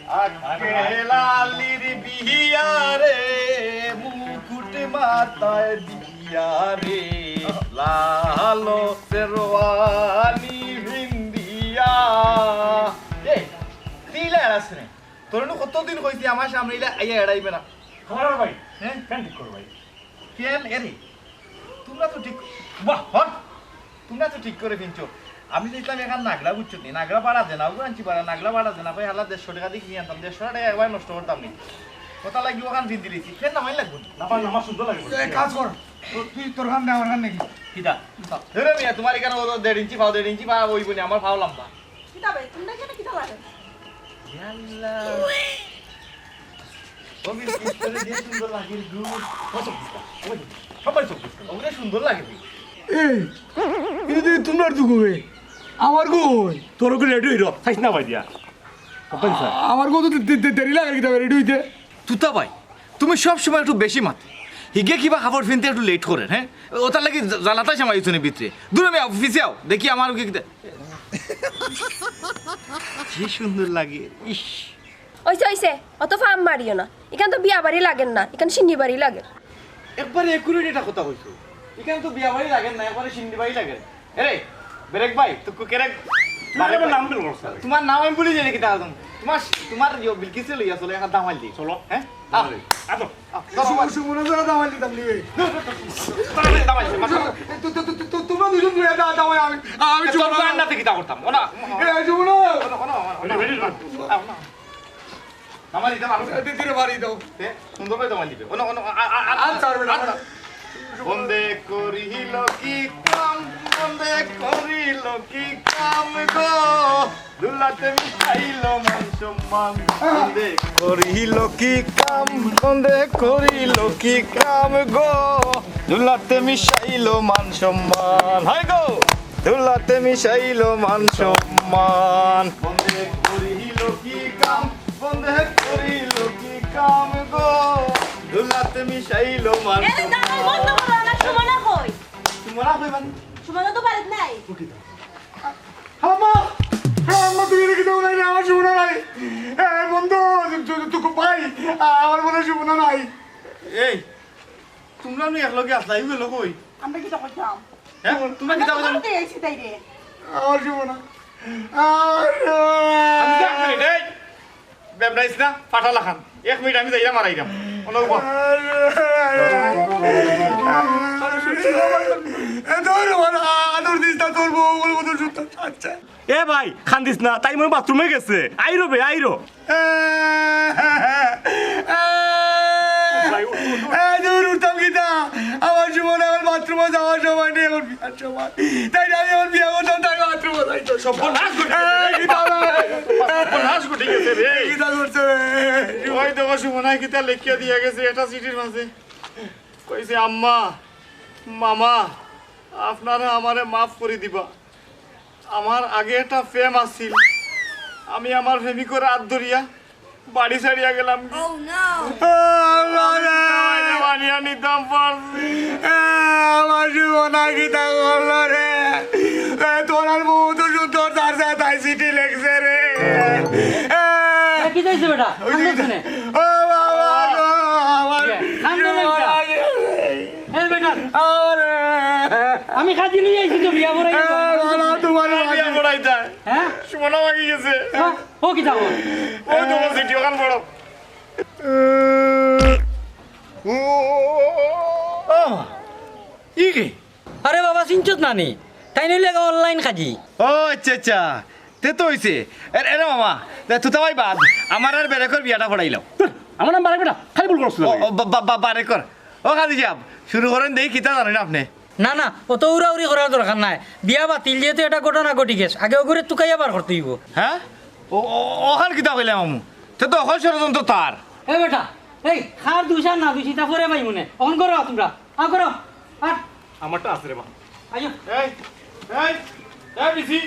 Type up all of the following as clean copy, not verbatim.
আকেলালির বিহিয়ারে মুকুট মাথায় দিয়ারে লালো সেরওয়ানি ভিন্দিয়া এ দিলা আসনে তোর কতদিন কইছি আমার সামনে আইয়া এড়াইবে না খবর ভাই হ্যাঁ কেন ঠিক করো ভাই কেন এরে তোমরা তো ঠিক বাহ হন তোমরা তো ঠিক করে ফিনছো আমি দেখলাম এখান নাগরা বুঝছো নি নাগরা পাড়া দেনা ওগুলো আনছি পাড়া নাগরা পাড়া দেনা ভাই হালা 150 টাকা দিয়ে কিনে আনতাম 150 টাকা একবার নষ্ট করতাম নি কথা লাগি ওখান ভিন দিয়েছি ফের নামাই লাগবে না ভাই আমার শুদ্ধ লাগে কাজ কর তুই তোর খান না আমার খান নাকি কিটা ধরে মিয়া তোমার এখানে ও 1.5 ইঞ্চি পাও 1.5 ইঞ্চি পা ওই বনি আমার পাও লম্বা কিটা ভাই তোমরা কেন কিটা লাগে ইয়াল্লা ওমি পিস্তলে দিয়ে সুন্দর লাগে গু সবাই চোখ ওগুলো সুন্দর লাগে এই কিন্তু তোমরা তো কই আমার কই তোর ওকে রেডি হইরো সাইজ না ভাই দিয়া কোপাই স্যার আমার কত দেরি লাগে কি রেডি হইতে তুতা ভাই তুমি সব সময় একটু বেশি মাত হিগে কিবা খাবার ফিনতে একটু লেট করেন হ্যাঁ ওটার লাগি জ্বালাতাই সামাইছো নি ভিতরে দূরে আমি অফিসে আও দেখি আমার কি সুন্দর লাগে ইস ওইছে অত ফার্ম মারিও না এখান তো বিয়া বাড়ি লাগেন না এখান সিন্নি বাড়ি লাগে একবারে একুরেট এটা কথা কইছো এখানে তো বিয়া বাড়ি লাগে না একবারে সিন্দি বাড়ি লাগে আরে ব্রেক ভাই তো কেরেক আমার নাম বল স্যার তোমার নাম আমি বলি জানি কি তা তোমার তোমার বিলকিসে লইয়া চলে একটা দামাল দি চলো হ্যাঁ আতো সুমনা জরা দামাল দিতাম নি দামাল তোমরা দুজন মিলে দাও আমি চল না থেকে তা করতাম ওনা এই সুমনা দামাল দিতাম আর দিদিরে বাড়ি দাও সুন্দর করে দামাল দিবে ওনা ওনা বন্দে করিল কি কাম বন্দে করিল কি কাম গো দুলাতে মিশাইল মান সম্মান বন্দে করিল কি কাম বন্দে করিল কি কাম গো দুলাতে মিশাইল মান সম্মান হাই গো দুলাতে মিশাইল মান সম্মান বন্দে করিল কি কাম বন্দে করিল কি কাম গো দুলাতে মিশাইল মান সম্মান সুমনা কই তোমরা কই মানে সুমনা তো বাড়িতে নাই আমা আমা তুই রেখে দাও না আমার সুমনা নাই এই বন্ধু তুই ভাই আমার মনে সুমনা নাই এই তোমরা নি একলগে আসলাই গেল কই আমরা কি তো করতাম হ্যাঁ তোমরা কি দাও করতে আইছি তাই রে আমার সুমনা আমি তো 1 মিনিট এই বেবরাইস না ফাটা লাখান 1 মিনিট আমি যাইরা মারাইরাম অনুভব আচ্ছা এ ভাই খান্দিস না তাই মনে বাথরুমে গেছে আইরো বে আইরো উঠতাম কিনা আমার জীবনে আমার বাথরুমে যাওয়ার সময় নেই এখন বিয়ার সময় তাই আমি এখন বিয়ে করতাম তাই বাথরুমে যাইতো সর্বনাশ ঘটে গেছে রে কিতা করছে ওই দেখো সুমনাই কিতা লেখিয়া দিয়া গেছে এটা চিঠির মাঝে কইছে আম্মা মামা আপনারা আমারে মাফ করে দিবা আমার আগে একটা প্রেম আছিল আমি আমার প্রেমিকর হাত ধরিয়া বাড়ি ছাড়িয়া গেলাম বানিয়া নিতাম পারছি আমার জীবনা কিতা করলো রে তোর আর বউ তো সুন্দর তার সাথে তাই চিঠি লেখছে রে কি যাইছে বেটা ও বাবা আমার এই বেটা আমি খাজি নিয়ে আইছি তো বিয়া বড়াই তোমার বিয়া পড়াইতা হ্যাঁ সুমনা মাগি গেছে ও কি যাবো ওই তো চিঠি ওখান বড় ই কি আরে বাবা চিনচত নানি তাই নইলে অনলাইন খাজি ও আচ্ছা আচ্ছা তে তো হইছে এরে মামা তুই তো ভাই বাদ আমার আর বেরেকর বিয়াটা পড়াইলাম আমার নাম বারে বেটা খালি ভুল করছিল বারেকর ও খাদি যাব শুরু করেন দেখি কিতা জানেন আপনি না না অত উড়াউড়ি করার দরকার নাই বিয়া বাতিল যেহেতু এটা ঘটনা ঘটি গেছে আগে ওগুলো তুকাইয়া বার করতে হইব হ্যাঁ ওখান কিতা কইলাম মামু তে তো অকল ষড়যন্ত্র তার এ বেটা এই খার দুইশার না দুইশি তা পরে পাই মনে অন করো তোমরা করো আর আমারটা আছে রে বা আইও এই এই এই বিসি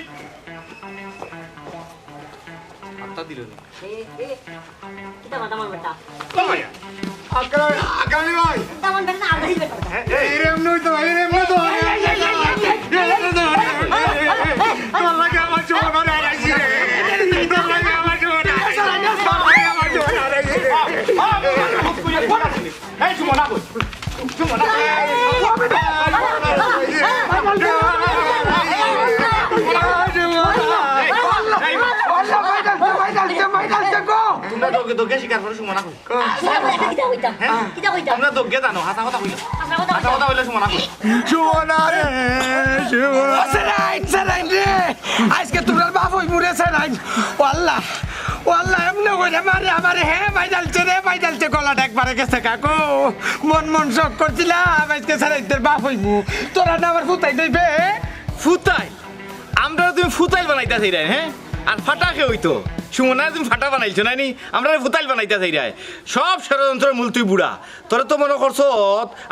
আত্তা দিল না কিটা মাথা মার বেটা কমায়া আকালি ভাই তেমন বেটা না আগাই বেটা এরম নই তো এরম নই তো তোর লাগে আমার জীবন আর আইছি রে তোর লাগে আমার জীবন দোগে শিকার করে সুমনা কই কিতা কইতা কিতা কইতা তোমরা দোগে জানো হাসা কথা কইলো হাসা কথা কইলে সুমনা কই সুমনা রে সুমনা সেরাইন রে আজকে তোমরা বাপ হই মুরে সেরাইন ওয়াল্লাহ ওয়াল্লাহ এমনি কইরা মারে আমারে হে বাইদালছে গলাটা একবারে গেছে কাকু মন শক করছিলাম আজকে সেরাইতের বাপ হইমু তোরা না আমার ফুতাই দইবে ফুতাইল আমরা তুমি ফুতাইল বানাইতাছি রে হ্যাঁ আর ফাটা কে হইতো সুমনা তুমি ফাটা বানাইছো নানি আমরা ফুতাইল বানাইতাছি রে সব ষড়যন্ত্রের মূল তুই বুড়া তোরা তো মনে করছো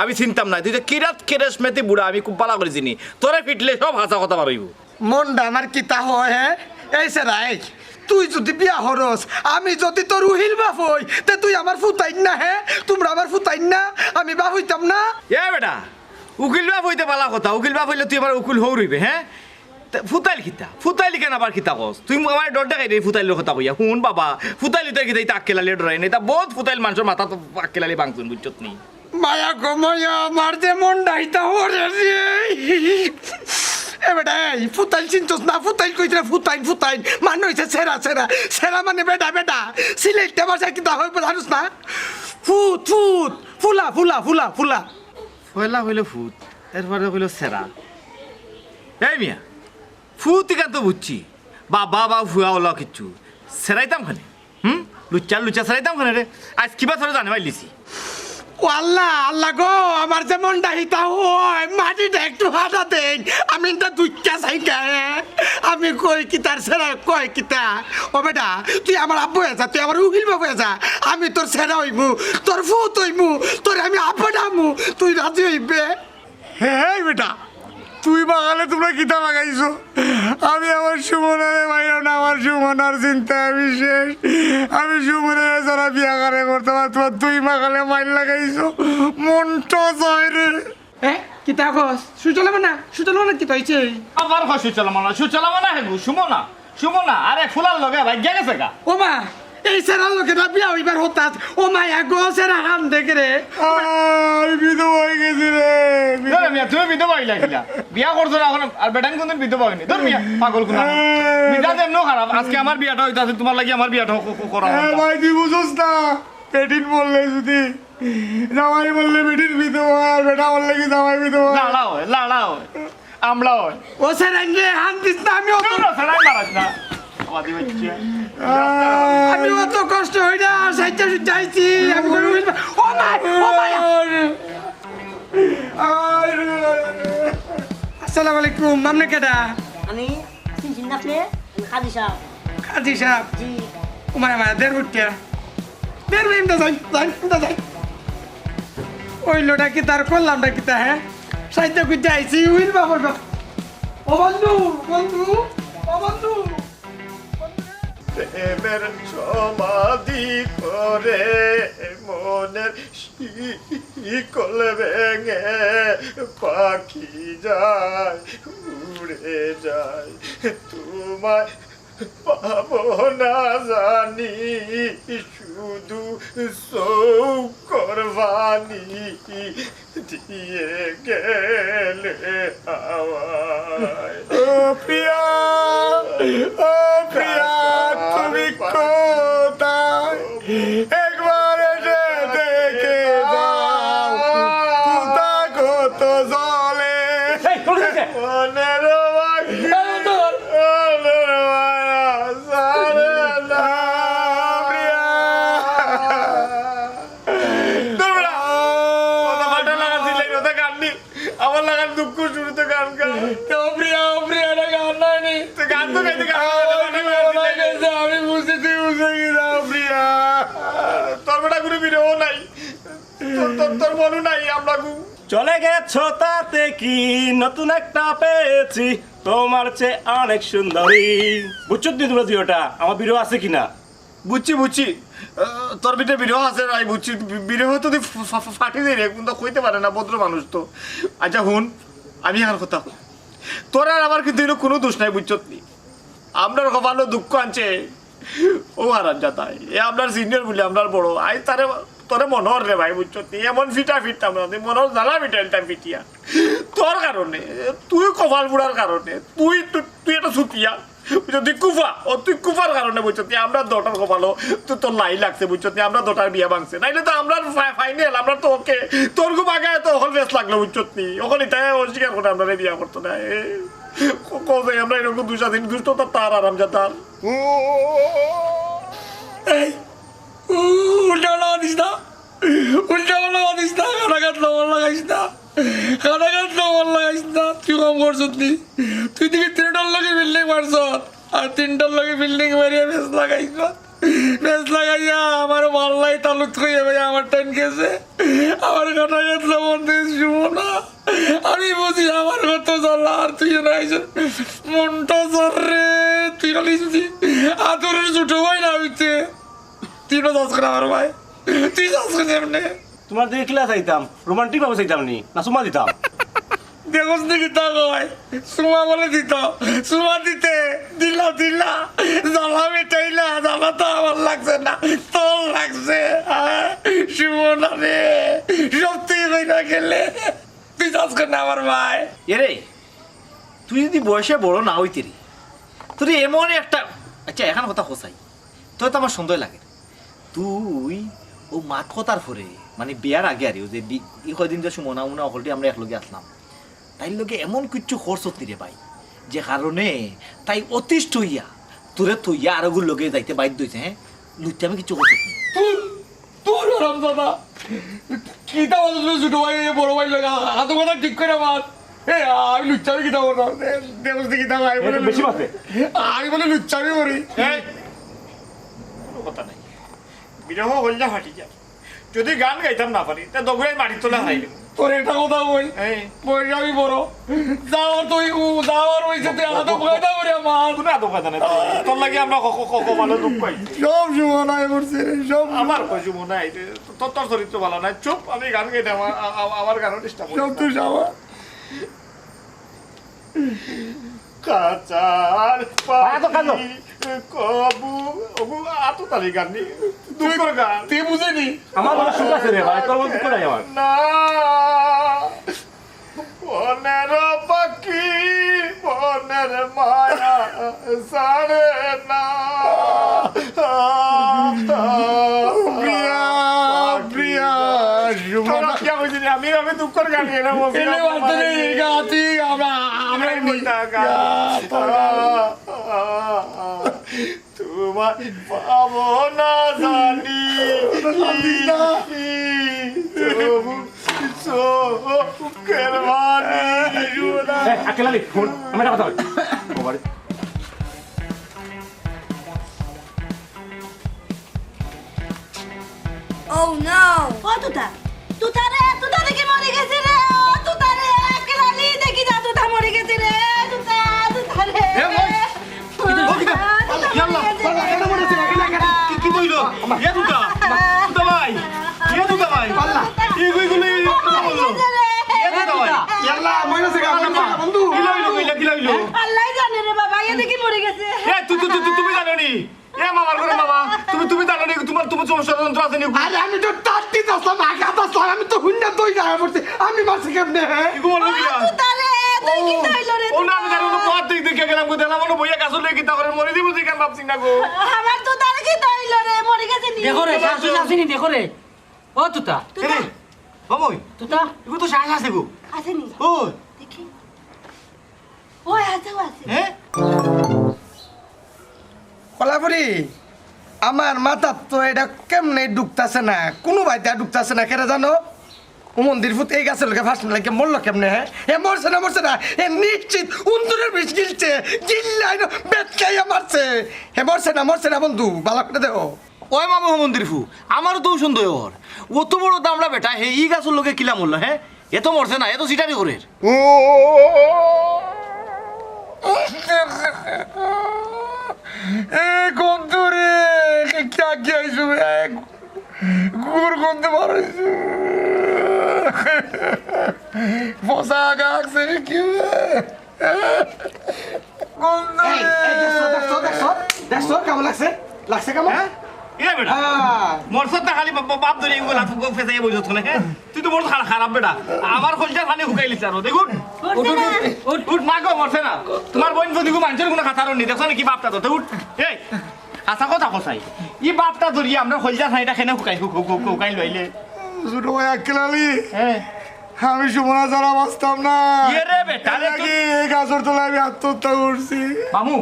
আমি চিনতাম না তুই তো কিরাত কেরেস মেতে বুড়া আমি খুব পালা করে চিনি তোরা ফিটলে সব হাসা কথা বাড়াইব মনটা আমার কিতা হয় হ্যাঁ এই সেরাই তুই যদি বিয়া হরস আমি যদি তোর উহিল বাপ হই তে তুই আমার ফুতাইন না হ্যাঁ তোমরা আমার ফুতাইন না আমি বাপ হইতাম না এ বেটা উকিল বাপ হইতে পালা কথা উকিল বাপ হইলে তুই আমার উকিল হৌ রইবে হ্যাঁ ফুতাইল খিতা ফুতাইলি কেন আবার খিতা কস তুই আমার ডর দেখাই রে ফুতাইলের কথা কইয়া শুন বাবা ফুতাইলি তো খিতা আক্কেলালি ডরাই নাই তা বহুত ফুতাইল মানুষের মাথা তো আক্কেলালি ভাঙছুন বুঝছত নি মায়া গো মায়া আমার যে মনটা ইতা হরে রে এ বেটা এই ফুতাইল চিনছস না ফুতাইল কইতরা ফুতাইন মানে হইছে সেরা মানে বেটা সিলেক্টে ভাষায় কিতা হইব জানোস না ফুলা পয়লা হইলো ফুত এরপরে হইলো সেরা এই মিয়া ফুত ইকান তো বুঝছি বাবা ফুয়া ওলা কিচ্ছু সেরাইতাম খানে লুচা সেরাইতাম খানে রে আজ কিবা ধরে জানে পাইলিছি ও আল্লাহ গো আমার যে মনটা হিতা হয় মাটিটা একটু হাঁটা দেন আমি এটা দুইটা চাইকা আমি কই কিতার সেরা কয় কিতা ও বেটা তুই আমার আব্বু আছা তুই আমার উকিল বাবু আছা আমি তোর সেরা হইমু তোর ফুত হইমু তোর আমি আব্বা ডামু তুই রাজি হইবে হ্যাঁ বেটা তুই বাগালে তোমরা কিতা লাগাইছো আমি আমার সুমনারে বাইরে না আমার সুমনার চিন্তা আমি শেষ আমি সুমনারে যারা বিয়া করে করতে পারতো তুই বাগালে মাইল লাগাইছো মনটা যায় রে হ্যাঁ কিতা কস সুচলাম না কিতা হইছে আবার হয় সুচলামানা হেগু সুমনা আরে ফুলার লগে ভাই গেছে গা ও মা এই সেরার লোকে না বিয়া হইবার হতাস ও মায়া গো সেরা হান দেখে রে আমি বিধবা হয়ে গেছি রে মিয়া তুমি বিধবা হইলা কিলা বিয়া করছো না এখন আর বেটান কোনদিন বিধবা হয়নি ধর মিয়া পাগল কোন বিধা দেন নো খারাপ আজকে আমার বিয়াটা হইতাছে তোমার লাগি আমার বিয়াটা করা ভাই তুই বুঝোস না পেটিন বললে যদি জামাই বললে বেটির বিধবা আর বেটা বললে কি জামাই বিধবা লাড়া হয় আমলা হয় ও সেরান রে হান দিস না আমি অত সেরাই মারাস না আমাদি বাচ্চা আমি অত কষ্ট হই না সাইতে যাইছি আমি কই ও মায়া আসসালামু আলাইকুম আপনি কেডা আমি চিনছি না আপনি কাজী সাহেব জি ও মায়া দের উঠকে দের ইন্দা যাই ওই লোটা কি তার করলামটা কি তা হ্যাঁ সাইতে কই যাইছি উইল বাবা ও বন্ধু প্রেমের সমাধি করে মনের শিকল ভেঙে পাখি যায় উড়ে যায় তোমায় পাবো না জানি শুধু সৌকরবানি দিয়ে গেলে হাওয়ায় ও প্রিয়া তুমি কোথায় একবার এসে দেখে যাও কোথা কত জলে মনের আমার লাগান দুঃখ শুরুতে গান গান প্রিয়া গান নাই গান তো গাইতে আমি বুঝতে তুই বুঝে গেছা প্রিয়া তোর বেটা ঘুরে বিরেও নাই তোর মনও নাই আমরা চলে গেছো তাতে কি নতুন একটা পেয়েছি তোমার চেয়ে অনেক সুন্দরী বুঝছো তুই তোমরা জিওটা আমার বিরহ আছে কিনা বুঝছি তোর বিটে বিরহ আছে আমি বুঝছি বিরহ তো তুই ফাটি দেয় রে কিন্তু কইতে পারে না ভদ্র মানুষ তো আচ্ছা হুন আমি আর কথা তোর আর আমার কিন্তু কোনো দোষ নাই বুঝছত নি আপনার কপালও দুঃখ আনছে ও হারান যাতাই এ আপনার সিনিয়র বলে আপনার বড় আই তারে তোরে মনোহর রে ভাই বুঝছত নি এমন ফিটতাম না মনোহর জ্বালা ফিটাইলতাম ফিটিয়া তোর কারণে তুই কপাল বুড়ার কারণে তুই একটা ছুটিয়া তুই কুফা ও তুই কুফার কারণে বুঝছো আমরা দোটার কপালো তো তোর লাই লাগছে বুঝছো আমরা দোটার বিয়া ভাঙছে নাইলে তো আমরা ফাইনাল আমরা তো ওকে তোর খুব আগে তো ওখানে বেশ লাগলো বুঝছো নি ওখানে তাই অস্বীকার করে আমরা বিয়া করতো না কবে আমরা এরকম দুই দিন দুষ্ট তো তার আরাম যা তার উল্টা দিস না দিস না কানাঘাট লবণ লাগাইস না তুই কম করছ তুই দিকে 3টার লগে বিল্ডিং মারছ আর 3টার লগে বিল্ডিং মারিয়া বেশ লাগাইয়া আমার মাল্লাই তালুক হয়ে ভাই আমার টাইম গেছে আমার কানাঘাট লবণ দিস শুনো না আমি বুঝি আমার কত জ্বালা আর তুই নাইছ মনটা জ্বর রে তুই খালি আদরের ছোট ভাই না হইতে তুই যাস করে আমার ভাই তুই যাস করে এমনি তোমার দিকে ক্লাস আইতাম রোমান্টিক ভাবে চাইতাম নি না সুমা দিতাম দেখোস নাকি তা কয় সুমা বলে দিত সুমা দিতে দিলা জ্বালা মেটাইলা জ্বালা তো আমার লাগছে না তোর লাগছে সুমনা রে সত্যি কইরা গেলে তুই যাস করে আমার ভাই এরে তুই যদি বয়সে বড় না হইতে রে তোর এমন একটা আচ্ছা এখন কথা হোসাই তোর তো আমার সন্দেহ লাগে তুই ও মাত কথার ফরে মানে বিয়ার আগে আর যে কয়দিন যে সুমনা উনা হলটি আমরা একলগে আসলাম তাই লোকে এমন কিচ্ছু খরচ হতি রে ভাই যে কারণে তাই অতিষ্ঠ হইয়া তোরে থইয়া আর ওগুলো লোকে যাইতে বাধ্য হয়েছে হ্যাঁ লুইতে আমি কিছু করতে তোর আরাম দাদা কিতা বলছো ছোট ভাই বড় ভাই লাগা হাত কথা ঠিক করে মাত আমি লুচ্চামি কিতা বলতাম দেখোস কিতা ভাই বলে বেশি মাতে আমি বলে লুচ্চামি করি কোনো কথা নাই বিরহ হইলে হাঁটি যা যদি গান গাইতাম না পারি তা দগুড়াই মাটির তোলা হারাইলে তোর একটা কথা বই বই আমি বড় যাওয়ার তুই যাওয়ার হয়েছে তুই হাত পয়দা করে আমার কোনো আদৌ কথা নাই তোর লাগে আমরা ভালো দুঃখ পাই সব সুমনায় করছে রে সব আমার কইছু মনে হয় তোর চরিত্র ভালো নাই চুপ আমি গান গাইতাম আমার গানও ডিস্টার্ব সব তুই যাওয়া কাচার আতো কাঁদো। কবু ওগু আতো তালি গান নি দুঃখর গান তুই বুঝেনি আমার মনে সুখ আছে রে ভাই তোর মধ্যে দুঃখ নাই আমার না বনের পাখি বনের মায়া সারে না প্রিয়া প্রিয়া সুমনা আমি দুঃখর গান গেলাম এলে বাতরে গাতি আমরা তোমার পাবো না জানি চোখের বাণী আকেলা ফোন আমি একটা কথা বলি Oh no! ও তুতা দেখি মরে গেছে রে ও তুতা রে একলালি দেখি যা তুতা মরে গেছে রে তুতা রে কি কইলো ইয়া দুটা দুটা ভাই ইয়া দুটা ভাই এই কইগুলো বললো ইয়া দুটা ভাই ইয়াল্লা মইনা সে গান বন্ধু কি লইলো আল্লাহ জানে রে বাবা এ দেখি মরে গেছে এ তুমি জানো নি এ মামার ঘরে মামা তুমি জানো নি তোমার ষড়যন্ত্র আছে নি আরে আমি তো তাত্তি দছলাম আঘাত আসলাম আমি তো হুন্না দই যায় পড়তে আমি মারছি কেমনে কি বললো কি তুতা রে তুই কি কইলো রে ও না আমি জানো পথ দেখে গেলাম গো দিলাম বলো বইয়া কাছে লই কিতা করে মরে দিব তুই কেন ভাবছিস না গো আমার তুতা রে কি কইলো রে মরে গেছে নি দেখো রে শাশু শাশিনি দেখো রে ও তুতা তুতা বাবুই তুতা এগো তো শ্বাস আছে গো আছে নি ও দেখি ওই আছে হ্যাঁ কলাপুরি আমার মাথার তো এটা কেমনে ঢুকতেছে না কোনো বাইতে ঢুকতেছে না কেন জানো ও মন্দির ফুট এই গাছের লোকে ফাঁস লাগে মরলো কেমনে হ্যাঁ এ মরছে না এ নিশ্চিত উন্দরের বিষ গিলছে গিল্লাই বেটকাইয়া মারছে হে মরছে না বন্ধু বালা করে দেও ওই মামু মন্দির ফু আমারও তো সন্দেহ ওর অত বড় দামড়া বেটা হে ই গাছের লোকে কিলা মরলো হ্যাঁ এত মরছে না এত সিটারি করে এ গন্ধ রে কি আইসু গুড় গন্ধ মারাইছু ফসা গাছে কি গন্ধ দেখছো কেমন লাগছে কেমন এ বেটা মরসতটা খালি বাপ ধরে এগুলা ফেসাই বইছত না হ্যাঁ তুই তো বড় খারাপ বেটা আমার কলজার পানি শুকাইলিস আর দেখুন উঠ মা গো মরছে না তোমার বোন যদি মানুষের কোনো খাতারও নি দেখছো নাকি বাপটা তো উঠ এই আশা কথা কসাই ই বাপটা ধরিয়ে আমরা কলজার পানিটা খেনে শুকাই লইলে ছোট ভাই আক্কেল আলী হ্যাঁ আমি সুমনা ছাড়া বাঁচতাম না ইয়ে রে বেটা রে নাকি এই গাছের তলায় আমি আত্মহত্যা করছি মামু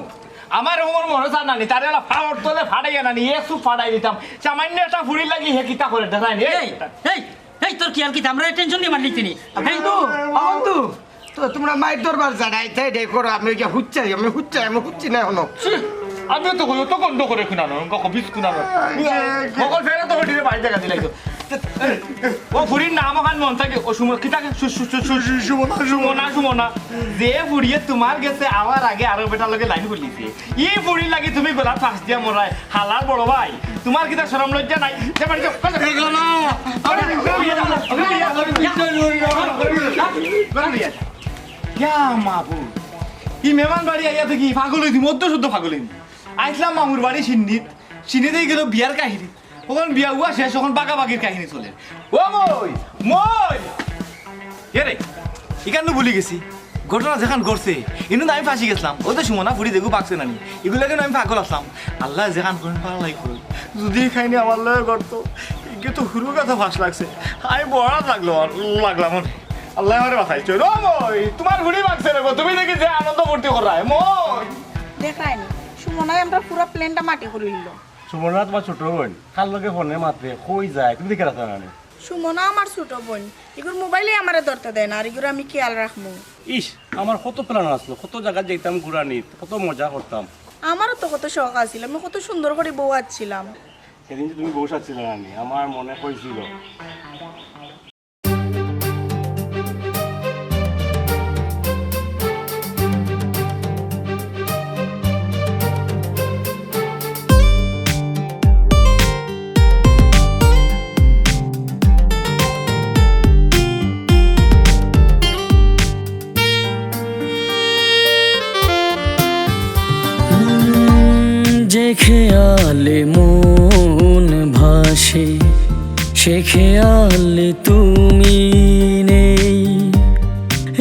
আমার ওমর মরসা নানি তারে না ফাড়র তলে ফাড়াইয়া নানি একটু ফাড়াই দিতাম সামান্য একটা ফুড়ি লাগি হে কিতা করে দেখাই নি এই এই এই তোর কি আর কি আমরা টেনশন নিয়ে মারলি তিনি বন্ধু বন্ধু তো তোমরা মায়ের দরবার জানাই তাই রে করো আমি হুচ্ছি না হনো আমিও তো কই তো গন্ধ করে খুনানো কবিস খুনানো সকল ফেরা তো হটিরে বাইরে জায়গা দিলাইতো ও ফুড়ির নাম ওখান মন থাকে ও সুমন কিতাকে সুমনা যে ফুড়িয়ে তোমার গেছে আমার আগে আরো বেটার লগে লাইন করলিছে ই ফুড়ি লাগি তুমি গলা ফাঁস দিয়া মরাই হালার বড় ভাই তোমার কিতা শরম লজ্জা নাই যে বাড়ি ই মেহমান বাড়ি আইয়া থেকে পাগল হইতি মধ্য শুদ্ধ পাগল হইনি আইসলাম মামুর বাড়ি সিন্নিতেই গেল বিয়ার কাহিনী ওখান বিয়া উয়া শেষ ওখান বাগাবাগির কাহিনী চলে ও মই রে এখানে ভুলি গেছি ঘটনা যেখান ঘটছে ইনু আমি ফাঁসি গেছিলাম ও তো সুমনা ফুড়ি দেখু পাকছে নানি এগুলাকে আমি পাগল আসলাম আল্লাহ যেখান করেন পাল্লাই করুন যদি খাইনি আমার লয়ে করতো এগুলো তো হুরু কথা ফাঁস লাগছে আমি বড় লাগলাম আল্লাহ আমারে বাঁচাইছো ও মই তোমার ফুড়ি পাকছে রে তুমি দেখি যে আনন্দ ভর্তি করায় মই দেখায়নি সুমনায় আমরা পুরো প্লেনটা মাটি করে নিল সুমনা তোমার ছোট বোন কার লগে ফোনে মাত্রে কই যায় তুমি দেখে রাখো না সুমনা আমার ছোট বোন এগুলো মোবাইলে আমারে ধরতে দেয় না আর এগুলো আমি খেয়াল রাখবো ইস আমার কত প্ল্যান আসলো কত জায়গা যেতাম ঘুরানিত কত মজা করতাম আমারও তো কত শখ আছিল আমি কত সুন্দর করে বউ আছিলাম সেদিন যে তুমি বসে ছিল নানি আমার মনে হয়েছিল যে খেয়ালে মন ভাসে সে খেয়ালে তুমি নেই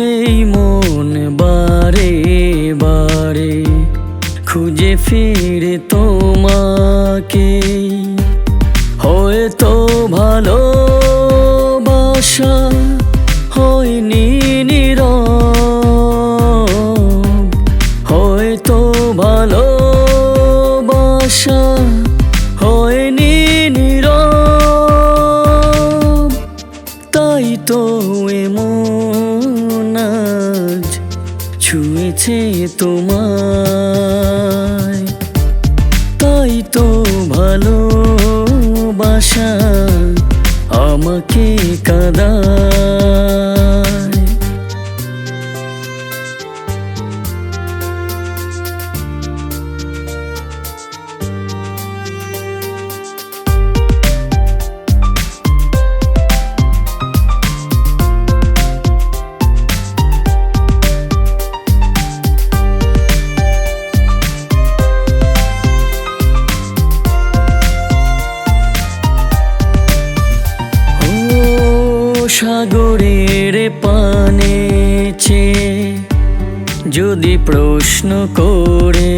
এই মন বারে বারে খুঁজে ফিরে তোমাকে হয়তো ভালোবাসা হয়নি নীরব হয়তো ভালোবাসা হয়নি নীরব তাই তো এমন আজ ছুঁয়েছে তোমায় তাই তো ভালোবাসা আমাকে কাঁদায় সাগরের পানে চেয়ে যদি প্রশ্ন করে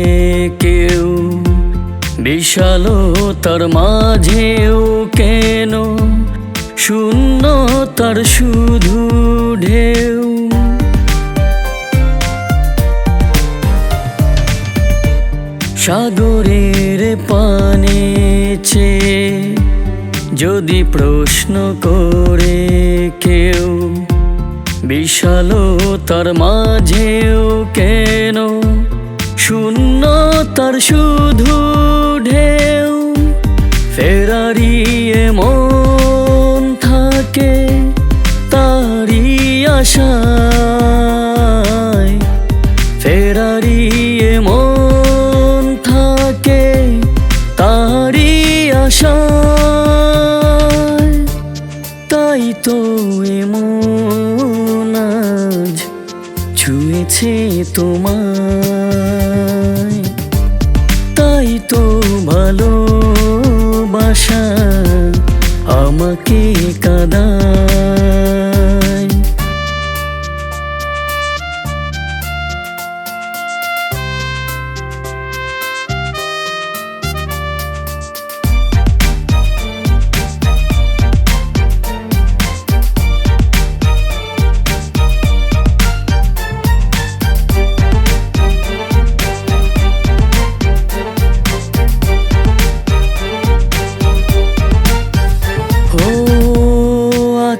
কেউ বিশালতার মাঝেও কেন শূন্যতার শুধু ঢেউ সাগরের পানে চেয়ে যদি প্রশ্ন করে কেউ বিশালতার মাঝেও কেন শূন্যতার শুধু ঢেউ ফেরারি মন থাকে তারি আশায় ফেরারি মন থাকে তারি আশায় তাই তো এমন আজ ছুঁয়েছে তোমায় তাই তো ভালোবাসা আমাকে কাঁদায়।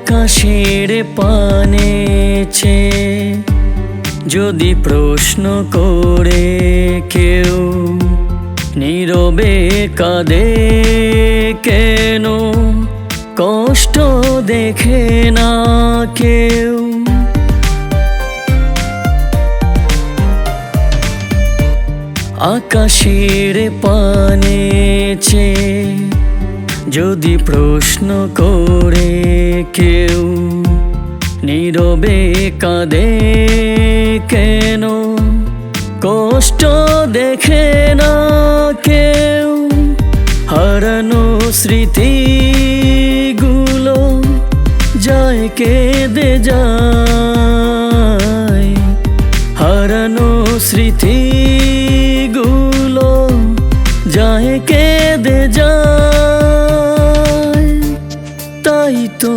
আকাশের পানে চেয়ে যদি প্রশ্ন করে কেউ নীরবে কাঁদে কেন, কষ্ট দেখে না কেউ। আকাশের পানে চেয়ে যদি প্রশ্ন করে কেউ নীরবে কাঁদে কেন, কষ্ট দেখে না কেউ। হারানো স্মৃতিগুলো যায় কেঁদে যায়, হারানো স্মৃতিগুলো যায় কেঁদে যায়। তাই তো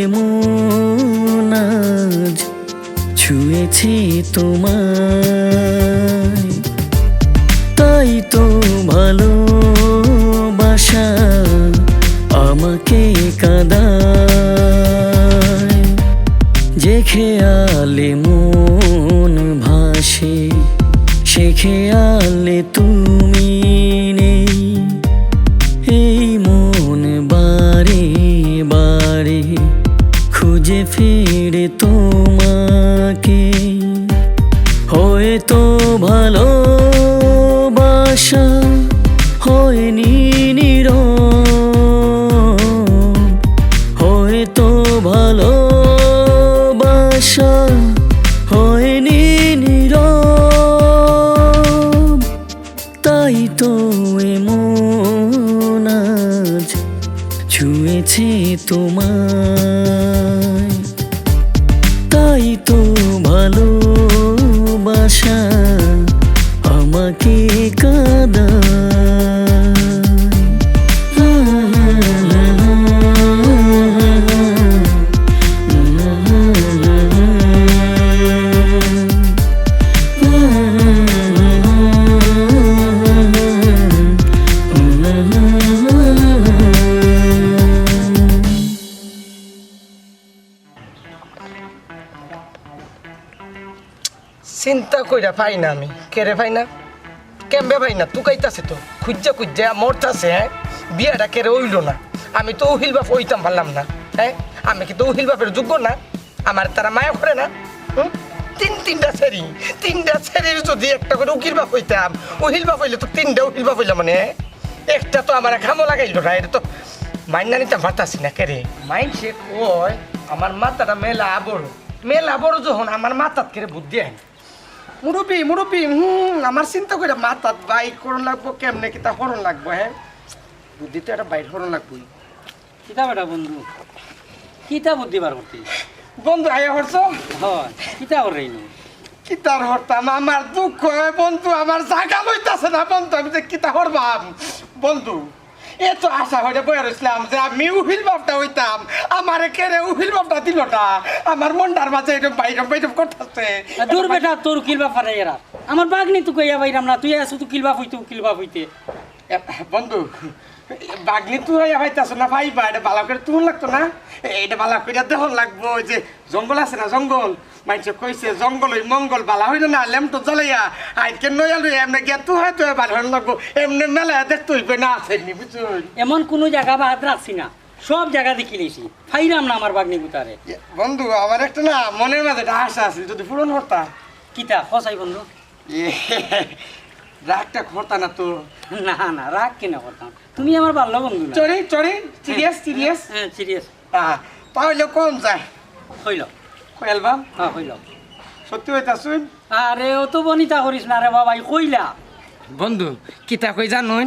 এমন আজ ছুঁয়েছি তোমায়, তাই তো ভালোবাসা আমাকে কাঁদায়। যে খেয়ালে মন ভাসে সে খেয়ালে তুমি নেই, এই মন বারে বারে খুঁজে ফিরে তোমাকে। হয়তো ভালোবাসা হয়নি নীরব, হয়তো ভালোবাসা হয়নি নীরব। তাই তো এমন আজ ছুঁয়েছে তোমায়, তাই তো ভালোবাসা আমাকে কাঁদায়। চিন্তা কইরা পাই না আমি, কেরে পাই না, কেমবে পাই না, তুকাইতাছে তো খুঁজা খুঁজা মরতাছে। হ্যাঁ, বিয়াটা কেরে হইল না, আমি তো উহিল বাপ হইতাম পারলাম না। হ্যাঁ, আমি কি তো উহিল বাপের যোগ্য না? আমার তারা মায়া করে না? তিনটা ছেড়ির যদি একটা করে উকিল বাপ হইতাম, উহিল বাপ হইলে তো তিনটা উকিল বাপ হইলাম। মানে একটা তো আমার ঘামও লাগাইল না, এটা তো মাইনা নিতাম পারতাছি না। কেরে মাইন সে কয় আমার মাথাটা মেলা বড় যখন আমার মাথাত কেড়ে বুদ্ধি আয় মুরব্বী আমার চিন্তা করে মাথাত বাইক করন লাগবো, কেমনে কিতা হরণ লাগবো। হ্যাঁ, বুদ্ধি তো একটা বাইক হরণ লাগবো। কিতা বেটা বন্ধু, কিতা বুদ্ধি বার করতে বন্ধু আয়া হরছ? হয়, কিতা হরেই নো কিতার হরতাম, আমার দুঃখ হয় বন্ধু, আমার জায়গা লইতাছে না বন্ধু, আমি যে কিতা হরবাম বন্ধু। এত আশা হয়ে বয়ে রইছিলাম যে আমি উহিল বাপটা হইতাম, আমার কেড়ে উহিল বাপটা দিলটা, আমার মনটার মাঝে এরকম বাইরম করতেছে। দূর বেটা, তোর উকিল বাপ হারাই এরা, আমার বাগনি তুই কইয়া বাইরাম না, তুই আসু উকিল বাপ হইতে। বন্ধু বাগনি তুই ভাইতাছ না ভাইবা, এটা ভালো করে তুল লাগতো না, এটা ভালো করে দেহন লাগবো। ওই যে জঙ্গল আছে না, জঙ্গল মানুষ কইছে জঙ্গল ওই মঙ্গল বালা হইল না, লেমটো জ্বলাইয়া আইকে নয়ালু এমনি গিয়া তুই হয়তো ভালো লাগবো, এমনি মেলা দেখতে হইবে না আসেনি বুঝুন। এমন কোনো জায়গা বাদ রাখছি না, সব জায়গা দেখি লেছি, ফাইরাম না আমার বাগনি গুতারে। বন্ধু আমার একটা না মনের মাঝে একটা আশা আছে, যদি পূরণ করতা। কিতা ফসাই বন্ধু? রাগটা করতা না তো? না রাগ কিনা করতাম, তুমি আমার ভালো বন্ধু না। চড়ি সিরিয়াস। হ্যাঁ সিরিয়াস। তাহলে কোন যায় হইল অ্যালবাম? হ্যাঁ হইল। সত্যি হইতাছুন? আরে ও তো বনিতা করিস না রে বাবাই, কইলা বন্ধু কিতা কই জানুন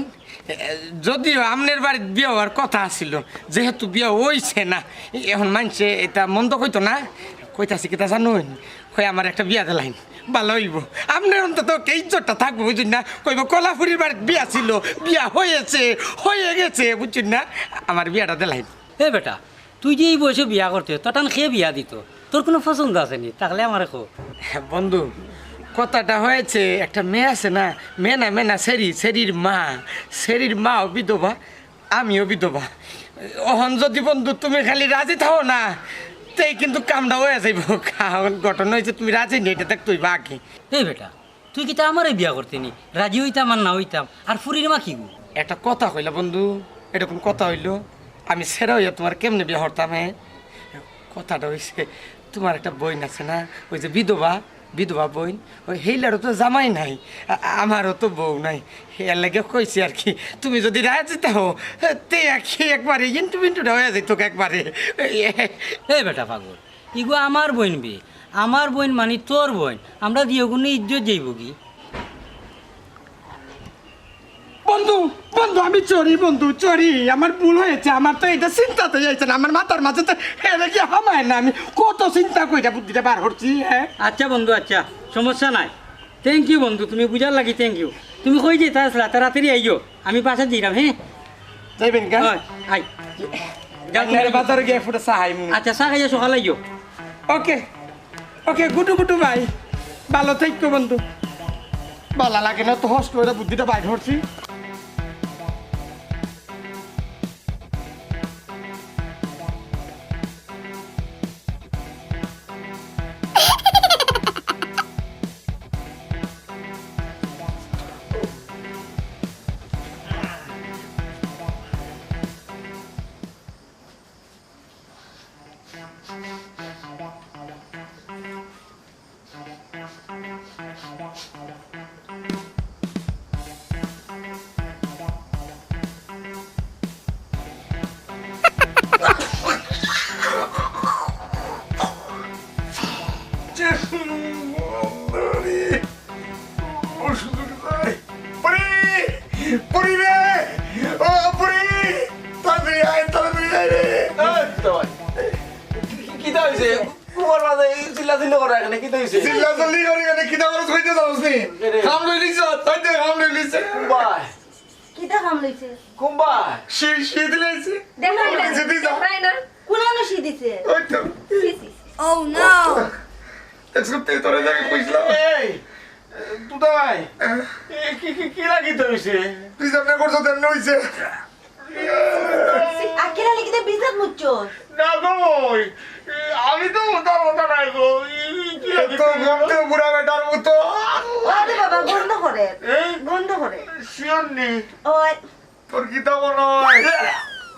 যদিও আমনের বাড়ির বিয়ে হওয়ার কথা আছিল যেহেতু বিয়ে হইছে না এখন মানছে এটা মন্দ কইতো না কইতাছি কিতা জানুন কই আমার একটা বিয়া দিলাইন ভালো হইব আপনার অন্তত ইজ্জতটা থাকবো বুঝুন না কইব কলাপুরির বাড়ির বিয়া ছিল বিয়া হয়েছে হয়ে গেছে বুঝছেন না আমার বিয়াটা দিলাইন এ বেটা তুই যে এই বয়সে বিয়া করতে তটান খেয়ে বিয়া দিত তোর কোনো পছন্দ আছে নি তাহলে আমার খো বন্ধু কথাটা হয়েছে একটা মেয়ে আছে না মেয়ে না সেরির মাও বিধবা আমিও বিধবা অহন যদি বন্ধু তুমি খালি রাজি থাও না তাই কিন্তু কামটা হয়ে যাইব কারণ ঘটনা হয়েছে তুমি রাজি নেই এটা দেখ তুই বাকি এই বেটা তুই কি তা আমারে বিয়া করতে নি রাজি হইতাম আর না হইতাম আর ফুরির মা কি গো একটা কথা কইলা বন্ধু এটা কোন কথা হইলো আমি সেরা হইয়া তোমার কেমনে বিয়ে হরতাম কথাটা হয়েছে তোমার একটা বইন আছে না ওই যে বিধবা বইন ওই হেইলারও তো জামাই নাই আমারও তো বউ নাই এর লাগে কইছি আর কি তুমি যদি রাজি হো তে একবারে ইন্টুটা হয়ে যেত একবারে এই বেটা পাগল ইগো আমার বইন বে আমার বইন মানে তোর বইন আমরা দিয়ে কোনো ইজ্জত যাইব কি বন্ধু আমি চরি আমার ভুল হয়েছে আমার তো এটা চিন্তাতে যাইছে না আমার মাথার মাঝে তো এটা কি হামায় না আমি কত চিন্তা কইরা বুদ্ধিটা বার করছি হ্যাঁ আচ্ছা বন্ধু আচ্ছা সমস্যা নাই থ্যাংক ইউ বন্ধু তুমি বুঝার লাগি থ্যাংক ইউ তুমি কই যেতে আসলা তাড়াতাড়ি আইও আমি পাশে যাইলাম হ্যাঁ যাইবেন কা আই বাজারে গিয়ে ফুটে চাহাই আচ্ছা চা খাইয়া সকালে আইও ওকে গুটু ভাই ভালো থাকতো বন্ধু ভালো লাগে না তো হস্ট করে বুদ্ধিটা বাইর করছি কিটা কাম লইছে দেখাই না কোন নসি দিছে ও নো একসপ্তাহ তোরে যাকে কইছিলাম এই তুই ভাই কি লাগি তো হইছে তুই যেমন করছ তেমন হইছে আকিরা লিখিতে বিজাত মুচ্ছো না গো আমি তো ওটা নাই গো কি তো গন্ধ বুড়া বেটার মতো আরে বাবা গন্ধ করে শিওরনি ওই তোর কি তা মনে হয়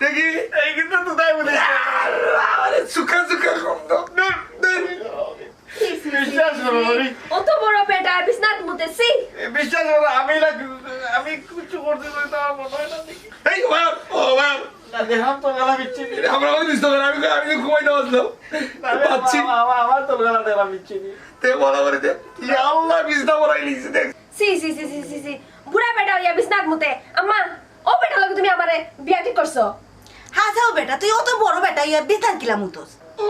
দেখি এই কিন্তু তুই তাই বলিস আরে সুখা গন্ধ বিশ্বাস করো অত বড় বেটা বিছনাত মুতেছি বিশ্বাস করো আমি কিছু করতে পারি তো আমার মনে হয় না দেখি এই ও না দেখাম তো গলা বিচ্ছি আমরা ওই দিস তো আমি তো ঘুমাই না আসলাম পাচ্ছি আমার তো গলা দেলা বিচ্ছি তে বলা করে দে ইয়া আল্লাহ বিছনা বড়াই লিখছে দেখ সি বুড়া বেটা ইয়া বিছনাত মুতে আম্মা ও বেটা লাগে তুমি আমারে বিয়া ঠিক করছো হ্যাঁ যাও বেটা তুই অত বড় বেটা ইয়া বিতান কিলা মুতোস ও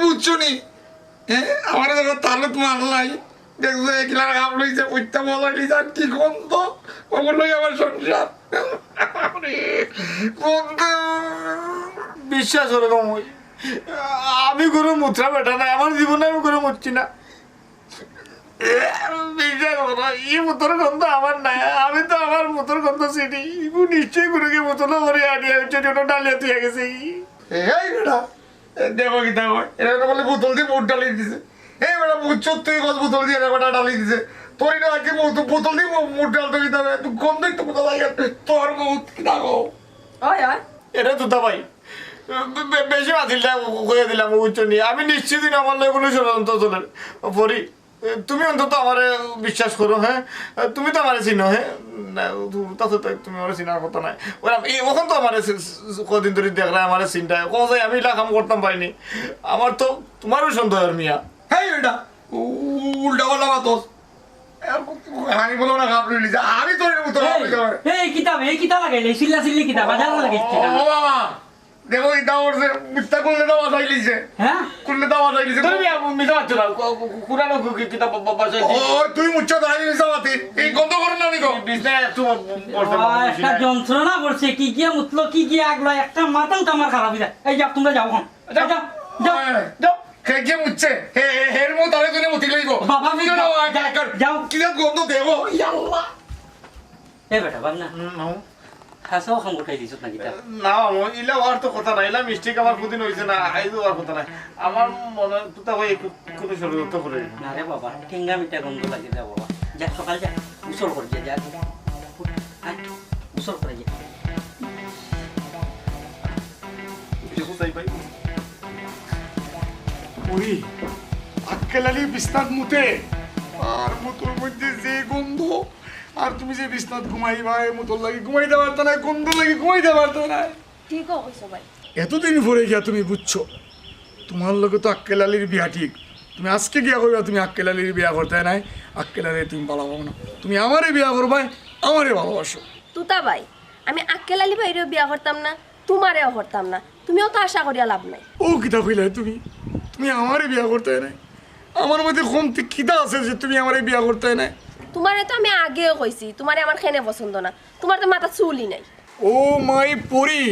বুঝছনি আমার যখন তাহলে তুমি আনলাই দেখছো এগুলা কাম লইছে ওইটা বলাই যান কি গন্ধ ওগুলো লই আমার সংসার বন্ধু বিশ্বাস করো মই আমি কোনো মুত্রা বেটা না আমার জীবনে আমি কোনো মুচ্ছি না বিশ্বাস করো এই মুতর গন্ধ আমার নাই আমি তো আমার মুতর গন্ধ চিনি ইবু নিশ্চয়ই করে গিয়ে বোতল ভরে আনিয়ে ছোট ছোট ডালিয়া তুই গেছে এই বেটা দেখো কি দেখো এরা বলে বোতল দিয়ে মুখ ডালিয়ে দিছে এই বেটা মুখ তুই গছ বোতল দিয়ে এরা ডালিয়ে দিছে তোর না আগে বোতল দিয়ে মুখ ডালতে কি দেবে তুই গন্ধই তো কোথাও লাগে তোর মুখ কি দেখো ওই এটা তো দাবাই বেশি বাতিলটা করে দিলাম উচ্চ নিয়ে আমি নিশ্চিত না আমার কোনো ষড়যন্ত্র চলেন পরি তুমি অন্তত আমারে বিশ্বাস করো হ্যাঁ তুমি তো আমারে চিনো হ্যাঁ না তাতে তুমি আমার চিনার কথা নাই ওখান তো আমার কদিন ধরে দেখলে আমার চিন্তায় কো যে আমি কাম করতাম পাইনি আমার তো তোমারও সন্দেহ মিয়া হ্যাঁ এটা উল্টা পাল্টা বাতস আমি বলবো না কাপ লইলি আমি তোর মতো এই কিতাব লাগাইলে সিল্লা সিল্লি কিতাব বাজার লাগাইছে না ও বাবা দেখো এই দাওর যে মিথ্যা করলে দাওয়া চাইলিছে হ্যাঁ করলে দাওয়া চাইলিছে তুমি মিছা পাচ্ছ না কুরানো কিতাব বাসায় ও তুই মুচ্ছা দাঁড়িয়ে নিছে বাতি এই গন্ধ করে না নিকো বিছনায় তোমার একটা যন্ত্রণা পড়ছে কি গিয়া মুতলো কি গিয়া আগলো একটা মাথাও তো আমার খারাপ হয়ে যায় এই যাও তোমরা যাও এখন যাও যাও যাও কে কে মুচ্ছে হে হের মো তারে তুই মুতি লইবো বাবা, কি না যাও। কি না গন্ধ দেবো আল্লাহ এই বেটা বাবনা খাসাও খাম উঠাই দিছত না কিতাব না ইলা আর তো কথা নাই ইলা মিস্টেক আমার কোনদিন হইছে না আইজো আর কথা নাই আমার মনে তুতা ভাই কোনো ষড়যন্ত্র করে না রে বাবা ঠেঙ্গা মিটা গন্ধ লাগে যা বাবা যা সকাল যা উসল করে যা উসল করে যা কিছু চাই ভাই ওই আক্কেলালি বিস্তার মুতে আর মুতোর মধ্যে যে গন্ধ আর তুমি যে বিস্তার ঘুমাইবা মুতোর লাগি ঘুমাইতে পারতো না গন্ধ লাগি ঘুমাইতে পারতো না ঠিকও কইছো ভাই এতদিন পরে গিয়া তুমি বুঝছো তোমার লোকে তো আক্কেলালির বিয়া ঠিক তুমি আজকে গিয়া কইবা তুমি আক্কেলালির বিয়া করতে নাই আক্কেলালি তুমি পালাবো না তুমি আমারে বিয়া করবাই আমারে ভালোবাসো তুতা ভাই আমি আক্কেলালি ভাইরেও বিয়া করতাম না তোমারেও করতাম না তুমিও তো আশা করিয়া লাভ নাই ও কিতা কইলা তুমি তুমি আমারে বিয়া করতে নাই আমার মধ্যে কমতি কিতা আছে যে তুমি আমারে বিয়া করতে নাই তোমারে তো আমি আগেও কইছি তোমারে আমার খেনে পছন্দ না তোমার তো মাথা চুলই নাই ও মাই পরি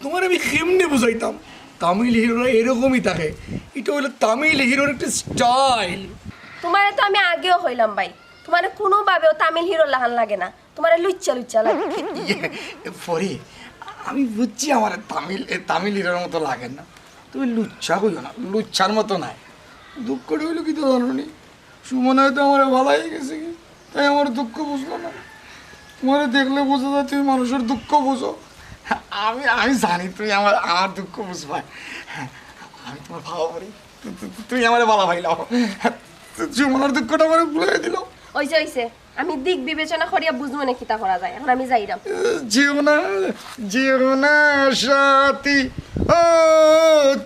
তোমার আমি কেমনে বুঝাইতাম তামিল হিরোরা এরকমই থাকে এটা হলো তামিল হিরোর একটা স্টাইল তোমারে তো আমি আগেও হইলাম ভাই তোমারে কোনোভাবেও তামিল হিরো লাহান লাগে না তোমারে লুচ্চা লুচ্চা লাগে পরি আমি বুঝছি আমার তামিল হিরোর মতো লাগে না তুমি লুচ্ছা কইও না লুচ্ছার মতো নাই দুঃখ হইলো কি তো জানো নি সুমন হয়তো আমার ভালাই গেছে কি তাই আমার দুঃখ বুঝলো না তোমার দেখলে বোঝা যায় তুমি মানুষের দুঃখ বুঝো আমি আমি জানি তুমি আমার দুঃখ বুঝবা আমি তোমার ভালো পারি তুমি আমার ভালো ভাইলাও সুমনের দুঃখটা আমার ভুলে দিল ওইছে আমি দিক বিবেচনা করিয়া বুঝবো না কিতা করা যায় এখন আমি যাইরাম জীবনা সাথী ও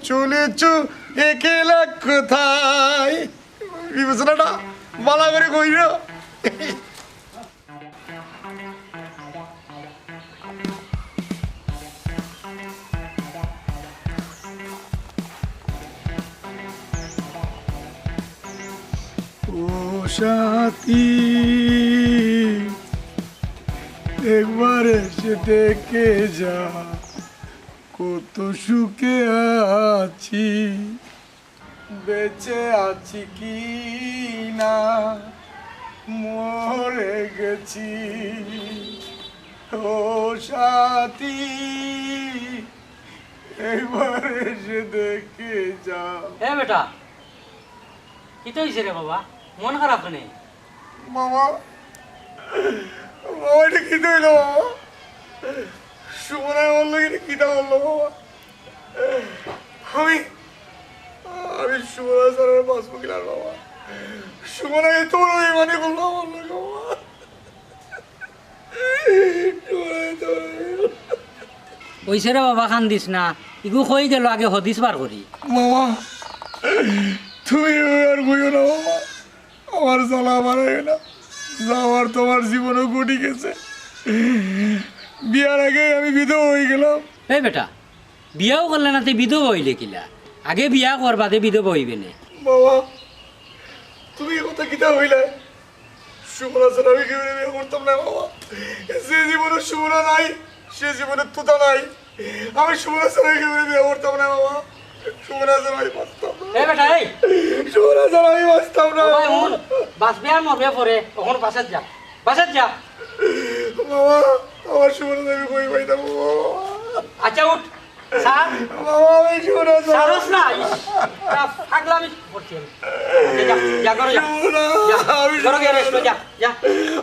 চলেছ একেলা কোথায় বিবেচনাটা ভালো করে কইল ও সাথী একবার এসে দেখে যা কত সুখে আছি বেঁচে আছি কি না মরে গেছি ও সাথী একবার এসে দেখে যা এ বেটা কি তো হইছে রে বাবা মন খারাপ নেই মামা বাবা এটা কি তৈল বাবা সুমনায় বললো কি কিটা বললো বাবা আমি সুমনা স্যারের বাঁচবো কিনার বাবা সুমনাকে তোর মানে করলো বললো বাবা ওইছে রে বাবা কান্দিস না ইগু কই গেল আগে হদিস বার করি মামা তুমি আর বইও না বাবা আমার জ্বালা বাড়ায় না যাওয়ার তোমার জীবনও ঘটি গেছে বিয়ার আগে আমি বিধবা হয়ে গেলাম এই বেটা বিয়াও করলে না তুই বিধবা হইলে কিলা আগে বিয়া করবা দে বিধবা হইবে না বাবা তুমি কথা কিতা হইলে সুমনা ছাড়া আমি কেউ বিয়ে করতাম না বাবা যে জীবনে সুমনা নাই সে জীবনে তুতা নাই আমি সুমনা ছাড়া কেউ বিয়ে করতাম না বাবা সুমনা ছাড়া আমি বাঁচতাম না এই বেটা এই সুমনা ছাড়া আমি বাঁচতাম না বাবা হুন বাঁচবে আর মরবে পরে তখন বাসাত যা বাবা আমার সুমনা আমি বই পাইতাম আচ্ছা উঠ স্যার বাবা আমি সুমনা সারস না থাকলে আমি করছি যা করো যা করো গিয়ে রেস্ট যা যা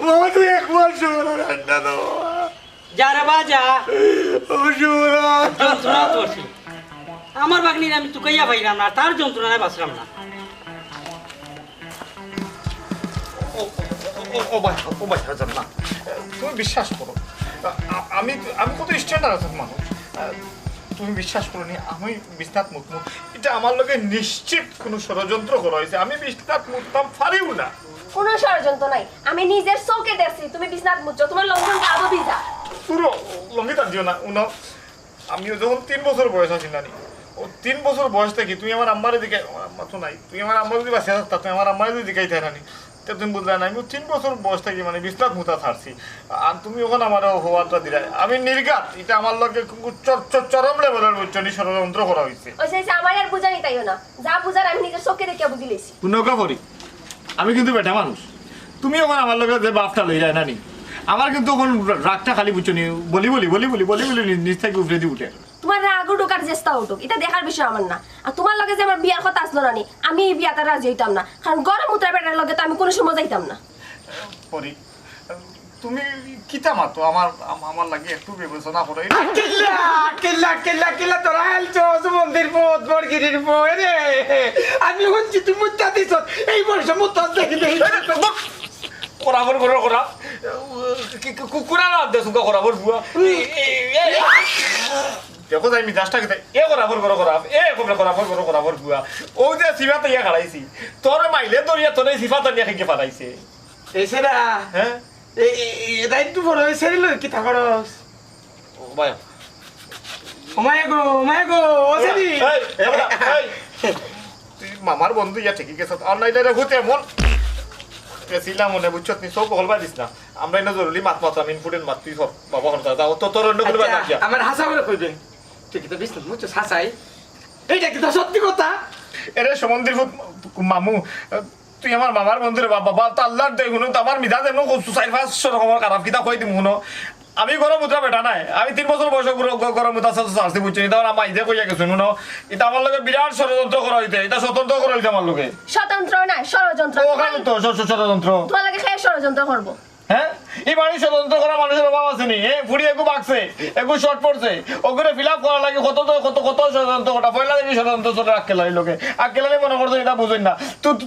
বাবা তুই একবার সুমনা রান্না দাও যা রে বা যা ও সুমনা যন্ত্রণা করছি আমার বাগনির আমি তুকাইয়া পাইলাম না তার যন্ত্রণায় বাঁচলাম না ও ভাই হাজার না তুমি বিশ্বাস করো আমি কত স্ট্যান্ডার্ড আছে মানুষ তুমি বিশ্বাস করো নি আমি বিস্তার মুতমু এটা আমার লগে নিশ্চিত কোনো ষড়যন্ত্র করা হয়েছে আমি বিস্তার মুততাম পারিও না কোনো ষড়যন্ত্র নাই আমি নিজের চোখে দেখছি তুমি বিছনাত মুচ্ছ তোমার লঙ্ঘন আদৌ ভিজা পুরো লঙ্গিতা দিও না উনো আমিও যখন 3 বছর বয়স আছি নানি ও 3 বছর বয়স থেকে তুমি আমার আম্মারে দিকে আমার আম্মা তো নাই তুমি আমার আম্মা যদি বাসে থাকতা তুমি আমার আম্মারে যদি দিকাই থাই নানি তো তুমি বুঝলা না আমি 3 বছর বয়স থেকে মানে বিছনাত মুতা ছাড়ছি আর তুমি ওখানে আমার হওয়াটা দিলা আমি নির্ঘাত এটা আমার লগে চরম লেভেলের বৈজ্ঞানিক ষড়যন্ত্র করা হয়েছে ওই সেই আমার আর বুঝানি তাইও না যা বুঝার আমি নিজের চোখে দেখে বুঝি লইছি পুনকা করি আমি কিন্তু বেটা মানুষ তুমি ওখানে আমার লগে যে বাপটা লই যায় নানি আমার কিন্তু ওখান রাগটা খালি বুঝছো নি বলি নিজ থেকে উপরে দিয়ে উঠে তোমার রাগ উঠুক আর চেষ্টা উঠুক এটা দেখার বিষয় আমার না আর তোমার লগে যে আমার বিয়ার কথা আসলো না নি আমি এই বিয়াতে রাজি হইতাম না কারণ গরম উতরা বেটার লগে তো আমি কোনো সময় যাইতাম না পরি তুমি কিতা মাতো আমার লাগে একটু বিবেচনা করো কিল্লা তোরা হেলছো মন্দির পথ বরগিরির পথ রে আমি হচ্ছি তুই মুচ্ছা দিছ এই বয়সে মুত্তা দেখি করাবর করা কুকুরা না দেশ করাবর বুয়া দেখো যাই মিজাজটা কেটে এ করাবর করাবর বুয়া ও যে সিফাতে ইয়া খাড়াইছি তোর মাইলে দরিয়া তোর সিফাতে নিয়ে খেয়ে পাঠাইছে এসে না হ্যাঁ এটা একটু বড় হয়েছে কি থাকরস ও ভাই ওমায় গো ওসেদি তুই মামার বন্ধু ইয়া ঠিকই গেছ আর নাই এটা ঘুরতে মন ছিলাম মনে বুঝছো তুই সব হলবা দিস না আমরা এনে জরুরি মাত্রাম ইনপুটের মাত তুই সব বাবা হন্তা যাও তোর অন্য কোনো বাদ রাখিয়া আমার হাসা বলে কইবেন তুই কি তো বিষ্ণু মুচ্ছ হাসাই এইটা কি তো সত্যি কথা এরে সমন্দির মামু তুই আমার মামার বন্ধুরে বাবা তো আল্লাহর দেখ শুনো তো আমার মিজাজ এমন চার 500 রকমের খারাপ কিতা কই দিম শুনো আমি গরম উতরা বেটা নাই আমি 3 বছর বয়স গরম উতরা সারছি বুঝছি এটা আমার মাইজে কইয়া গেছে শুনো এটা আমার লগে বিরাট ষড়যন্ত্র করা হইতে এটা স্বতন্ত্র করা হইতে আমার লগে স্বতন্ত্র না ষড়যন্ত্র ওখানে তো ষড়যন্ত্র তোমার লাগে খেয়ে ষড়যন্ত্র করবো হ্যাঁ এই বাড়ি ষড়যন্ত্র করা মানুষের অভাব আছে নি ফুড়ি একটু বাগছে একটু শর্ট পড়ছে ওগুলো ফিল আপ করা লাগে কত ষড়যন্ত্র করা পয়লা দেখি ষড়যন্ত্র চলে আক্কেলারি লোকে আক্কেলারি মনে করছো এটা বুঝেন না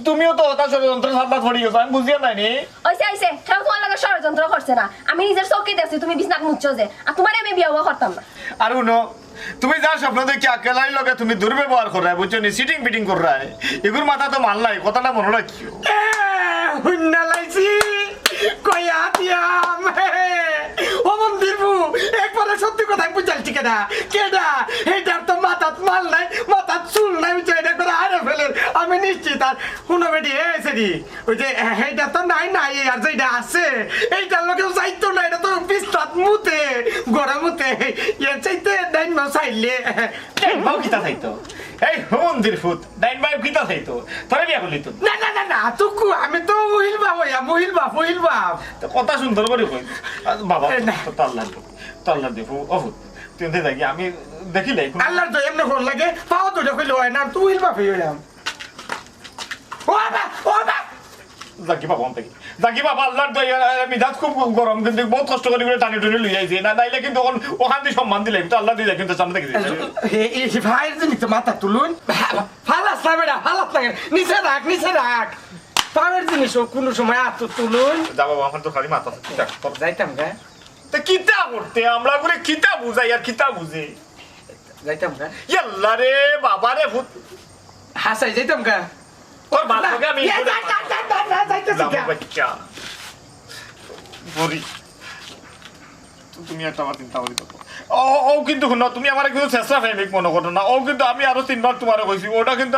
তুমিও তো হতা ষড়যন্ত্র সাতবার পড়ি গেছো আমি বুঝিয়ে নাই নি আইসে কেউ তোমার লাগে ষড়যন্ত্র করছে না আমি নিজের চোখে দেখছি তুমি বিছনাত মুচ্ছ যে আর তোমার আমি বিয়ে করতাম না আর উনো তুমি যা স্বপ্ন দেখি আক্কেলারি লোকে তুমি দুর্ব্যবহার কর রায় বুঝছো নি সিটিং বিটিং কর রায় এগুর মাথা তো মাল নাই কথাটা মনে রাখিও হুন্না লাইছি কইয়া দিয়াম ও মন্দিরবু একবারে সত্যি কথা বুঝালছি কেডা এইটার তো মাথাত মাল নাই মাথাত চুল নাই বুঝছো এটা করে হারে ফেলেন আমি নিশ্চিত আর শুনো বেটি এসে দি ওই যে এইটা তো নাই আর যেটা আছে এইটার লোকেও যাইতো না এটা তো বিস্তাত মুতে গড়া মুতে এর চাইতে ডাইন মাও চাইলে ভাও কিতা থাইতো এই মন্দির ফুট ডাইন ভাই কিতা থাইতো তোরে বিয়া করলি তো না তুকু আমি তো মহিল বাপ তো কথা সুন্দর করে কই বাবা তাল্লা দেখো অফুত তুই দেখি আমি দেখিলাই আল্লাহর তো এমনি ফোন লাগে পাও তো দেখলে হয় না তুই হিল বাপ হইলাম ও বা জাকি বাবা আল্লাহর তো মিজাজ খুব গরম কিন্তু বহুত কষ্ট করে টানি লই আইছে না নাইলে কিন্তু ওখান দিয়ে সম্মান দিলে তো আল্লাহ দিয়ে কিন্তু সামনে দেখি এই ভাইয়ের জিনিস তো মাথা তুলুন ফালাস না বেটা ফালাস না নিচে রাখ পাওয়ার জিনিস কোনো সময় আত তুলুন যা বাবা আমার তো খালি মাথা যাইতাম গা তা কিতা করতে আমরা করে কিতা বুঝাই আর কিতা বুঝে যাইতাম গা ইয়াল্লা রে বাবা রে ভূত হাসাই যাইতাম গা তোর ভালো লাগে আমি যাইতাছি গা বাচ্চা ভরি তুমি একটা আমার চিন্তা করি তো ও কিন্তু শুনো তুমি আমার কিন্তু চেষ্টা ফেমিক মনে করো না ও কিন্তু আমি আরো 3 বার তোমার কইছি ওটা কিন্তু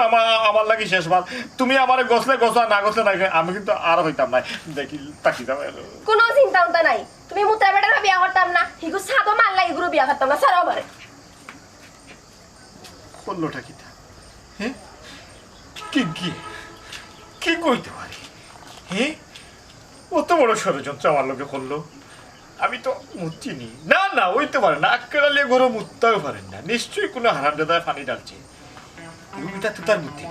আমার লাগি শেষবার তুমি আমার গছলে গছা না গছলে না আমি কিন্তু আর হইতাম না দেখি তাকি যাবে কোনো চিন্তা উন্তা নাই তুমি মুতা বেটার বিয়া করতাম না হিগু সাদো মারলা হিগুরু বিয়া করতাম না সারা আমারে করলোটা কিতা হ্যাঁ কি কইতে পারি হ্যাঁ অত বড় ষড়যন্ত্র আমার লোকে করলো আমি তো মুচ্ছিনি না হইতে পারে না আক্কেলালে গরু মুততেও পারেন না নিশ্চয়ই কোনো হারামজাদায় পানি ডালছে এটা তুতার বুদ্ধি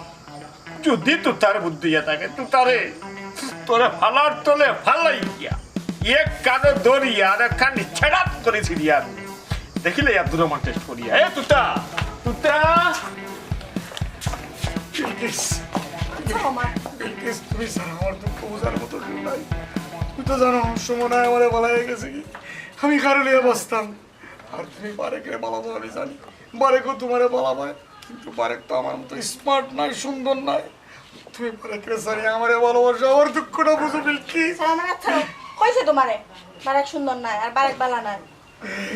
যদি তুতার বুদ্ধি থাকে তুতারে তোরে ফালার তলে ফালাই গিয়া এক কানে দরিয়া আর কানে ছেড়াত করেছি দিয়া দেখিলে আব্দুর রহমান টেস্ট করিয়া এ তুতা তুমি সারা আমার দুঃখ বোঝার মতো নাই তুই তো জানো সময় আমারে বলা হয়ে গেছে কি আমি কারণে বসতাম আর তুমি বারেকে বলাবো আমি জানি বারেকও তোমারে বলাবায় কিন্তু বারেক তো আমার মতো স্মার্ট নাই সুন্দর নাই তুমি পরে কে সারি আমারে ভালোবাসো আমার দুঃখটা বুঝো বিলকিস সালাম আচ্ছা কইছে তোমারে বারেক সুন্দর নাই আর বারেক বালা নাই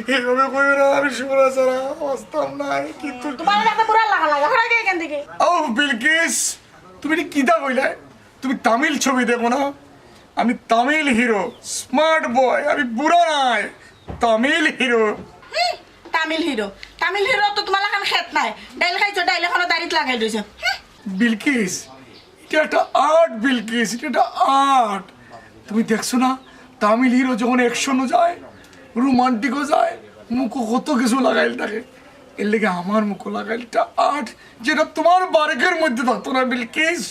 এইভাবে কইও না আমি সুমনা ছাড়া বাঁচতাম না কিন্তু তোমার একটা পুরা লাগা লাগা হরা গে এখান থেকে ও বিলকিস তুমি এটা কিতা কইলে তুমি তামিল ছবি দেখো না আমি তামিল হিরো স্মার্ট বয় আমি বুড়া নাই তামিল হিরো তামিল হিরো তো তোমার লাগান খেত নাই ডাইল খাইছো ডাইল এখনো দাড়িত লাগাই দিয়েছো বিলকিস এটা একটা আর্ট বিলকিস এটা একটা আর্ট তুমি দেখছো না তামিল হিরো যখন অ্যাকশনও যায় রোমান্টিকও যায় মুখও কত কিছু লাগাইল থাকে এর লেগে আমার মুখও লাগাইল এটা আর্ট যেটা তোমার বারেকের মধ্যে থাকতো না বিলকিস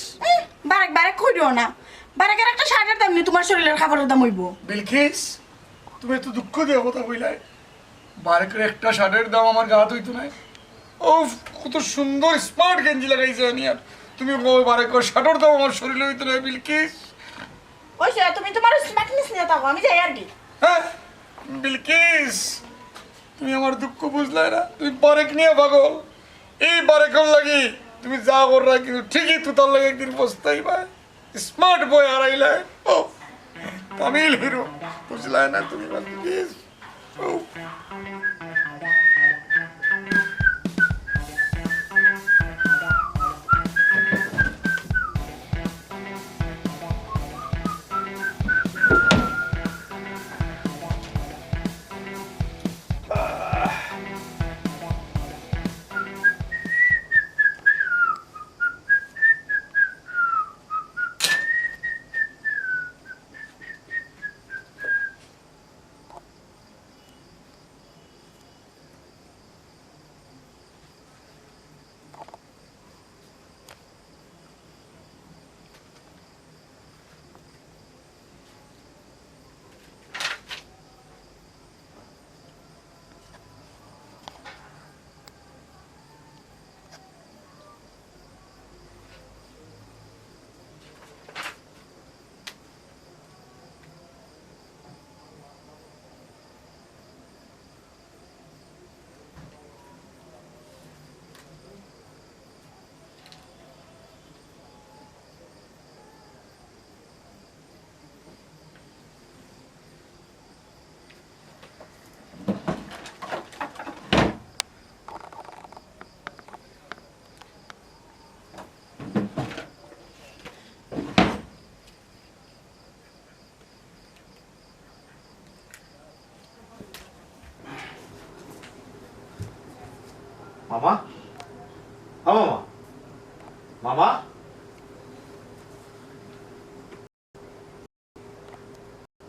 বারেক বারেক কইরো না বারেকের একটা শার্টের দাম নি তোমার শরীরের খাবারের দাম হইব বিলকিস তুমি এত দুঃখ দিয়ে কথা কইলাই বারেকের একটা শার্টের দাম আমার গাত হইতো না ও কত সুন্দর স্মার্ট গেঞ্জি লাগাইছে আমি আর তুমি বারেকের শার্টের দাম আমার শরীরে হইতো না বিলকিস ওইসে তুমি তোমার স্মার্টনেস নিয়ে থাকো আমি যাই আর কি হ্যাঁ বিলকিস তুমি আমার দুঃখ বুঝলাই না তুমি বারেক নিয়ে পাগল এই বারেকের লাগি তুমি যা কররা কিন্তু ঠিকই তো তার লাগে একদিন বসতেই পায় স্মার্ট বয় হারাইলে ও তামিল হিরো বুঝলাই না তুমি বিলকিস ও মামা ও মামা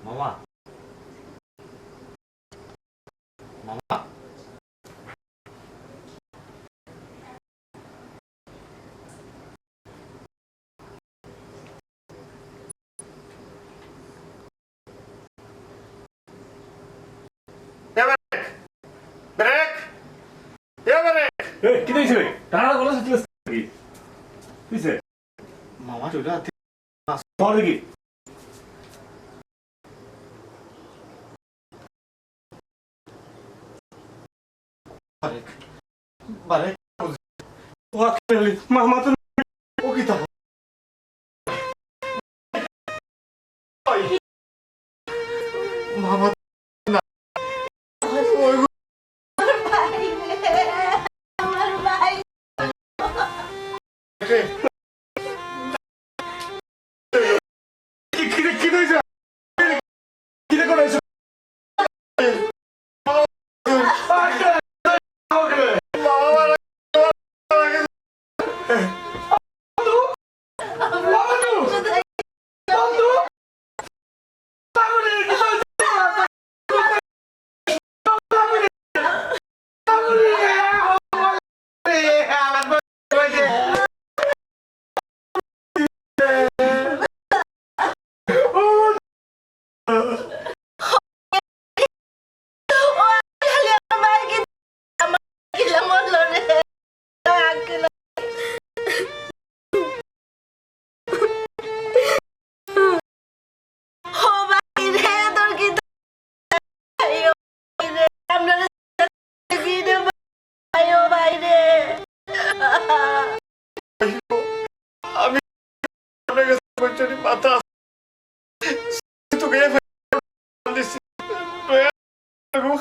মামা মামা মামা ব্রেক কি দিয়েছে টানা গলা সাথে কি দিছে মামা চলে আতে ধর দেখি বারে মামা তো ও কি তা মামা আমার ভাই কি দিয়েছে কি করেছে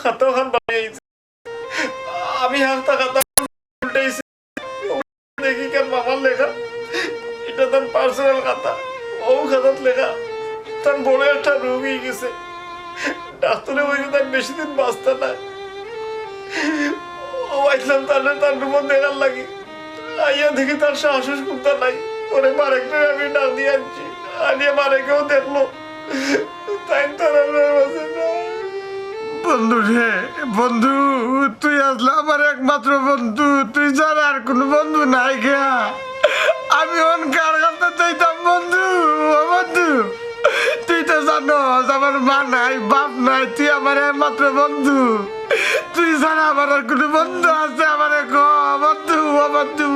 খাতা খান বানিয়েছে আমি হাঁকতা খাতা উল্টাইছি দেখি কেন মামার লেখা এটা তার পার্সোনাল খাতা ও খাতাত লেখা তার বড় একটা রোগ হয়ে গেছে ডাক্তারে বলছে তার বেশি দিন বাঁচতে নাই ও আইলাম তাহলে তার রুমন দেখার লাগি আইয়া দেখি তার সাহস করতে নাই ওরে মারেকটা আমি ডাক দিয়ে আনছি আনিয়ে মারেকেও দেখলো তাই তার বন্ধু রে বন্ধু তুই আসলে আমার একমাত্র বন্ধু তুই ছাড়া আর কোনো বন্ধু নাই গা আমি অন কার কাছে চাইতাম বন্ধু ও বন্ধু তুই তো জানোস আমার মা নাই বাপ নাই তুই আমার একমাত্র বন্ধু তুই ছাড়া আমার আর কোনো বন্ধু আছে আমার বন্ধু ও বন্ধু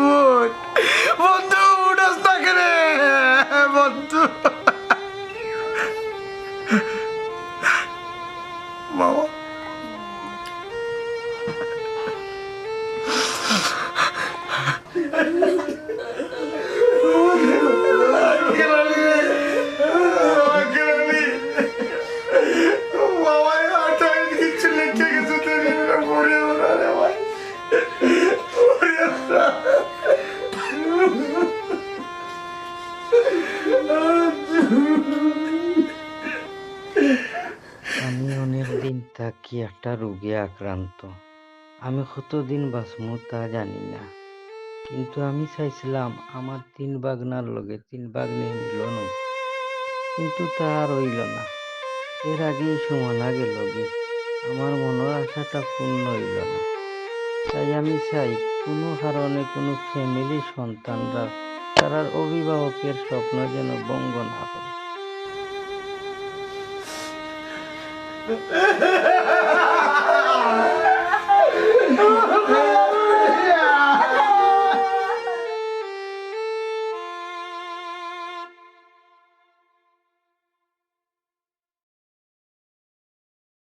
বন্ধু উঠাস না রে বন্ধু বাবা আমি অনেক দিন থাকি একটা রোগে আক্রান্ত আমি কতদিন বাঁচবো তা জানি না কিন্তু আমি চাইছিলাম আমার 3 বাগনার লগে 3 বাগনে মিলন হোক। কিন্তু তা আর হইল না এর আগেই সুমনা গেল গে আমার মনের আশাটা পূর্ণ হইল না তাই আমি চাই কোনো কারণে কোনো ফ্যামিলি সন্তানরা তার অভিভাবকের স্বপ্ন যেন ভঙ্গ না করে।